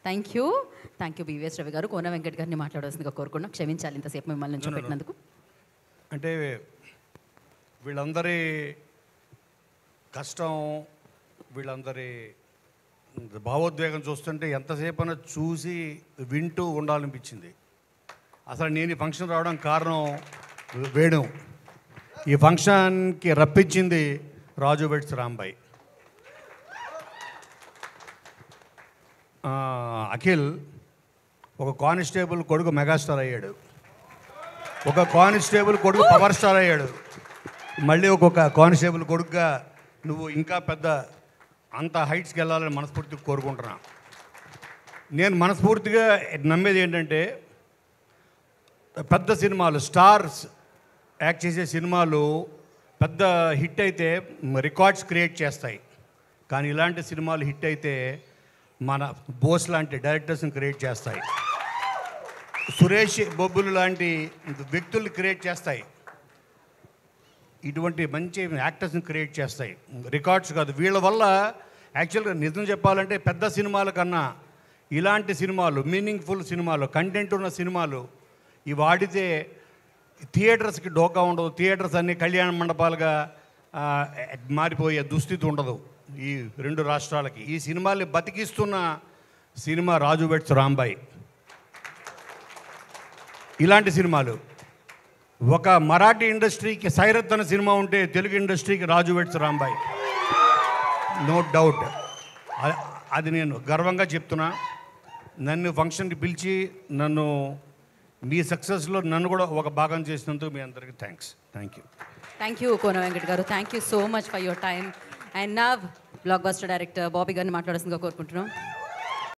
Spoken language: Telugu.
థ్యాంక్ యూ బివిఎస్ రవి గారు. కోన వెంకట్ గారిని మాట్లాడాల్సిందిగా కోరుకున్నాం. క్షమించాలి ఇంతసేపు మిమ్మల్ని నుంచి పెట్టినందుకు. అంటే వీళ్ళందరి కష్టం, వీళ్ళందరి భావోద్వేగం చూస్తుంటే ఎంతసేపు చూసి వింటూ ఉండాలనిపించింది. అసలు నేను ఈ ఫంక్షన్ రావడం కారణం వేణు. ఈ ఫంక్షన్కి రప్పించింది రాజు వెడ్స్ రాంబాయ్. అఖిల్ ఒక కానిస్టేబుల్ కొడుకు మెగాస్టార్ అయ్యాడు, ఒక కానిస్టేబుల్ కొడుకు పవర్ స్టార్ అయ్యాడు, మళ్ళీ ఒక్కొక్క కానిస్టేబుల్ కొడుకుగా నువ్వు ఇంకా పెద్ద అంత హైట్స్కి వెళ్ళాలని మనస్ఫూర్తిగా కోరుకుంటున్నా. నేను మనస్ఫూర్తిగా నమ్మేది ఏంటంటే పెద్ద సినిమాలు, స్టార్స్ యాక్ట్ చేసే సినిమాలు పెద్ద హిట్ అయితే రికార్డ్స్ క్రియేట్ చేస్తాయి. కానీ ఇలాంటి సినిమాలు హిట్ అయితే మన బోస్ లాంటి డైరెక్టర్స్ని క్రియేట్ చేస్తాయి, సురేష్ బొబ్బులు లాంటి వ్యక్తుల్ని క్రియేట్ చేస్తాయి, ఇటువంటి మంచి యాక్టర్స్ని క్రియేట్ చేస్తాయి. రికార్డ్స్ కాదు. వీళ్ళ వల్ల యాక్చువల్గా నిజం చెప్పాలంటే పెద్ద సినిమాల కన్నా ఇలాంటి సినిమాలు, మీనింగ్ఫుల్ సినిమాలు, కంటెంట్ ఉన్న సినిమాలు ఇవి వాడితే థియేటర్స్కి డోకా ఉండదు. థియేటర్స్ అన్నీ కళ్యాణ మండపాలుగా మారిపోయే దుస్థితి ఉండదు ఈ రెండు రాష్ట్రాలకి. ఈ సినిమాల్ని బతికిస్తున్న సినిమా రాజు వెడ్స్ రాంబాయ్. ఇలాంటి సినిమాలు ఒక మరాఠీ ఇండస్ట్రీకి సైరత్ అనే సినిమా ఉంటే తెలుగు ఇండస్ట్రీకి రాజు వెడ్స్ రాంబాయ్, నో డౌట్. అది నేను గర్వంగా చెప్తున్నా. నన్ను ఫంక్షన్కి పిలిచి నన్ను మీ సక్సెస్లో నన్ను కూడా ఒక భాగం చేసినందుకు మీ అందరికీ థ్యాంక్ యూ కోన వెంకట్ గారు. Thank you so much for your time. And now block buster director Bobby గారిని మాట్లాడాల్సిందిగా కోరుకుంటున్నాం.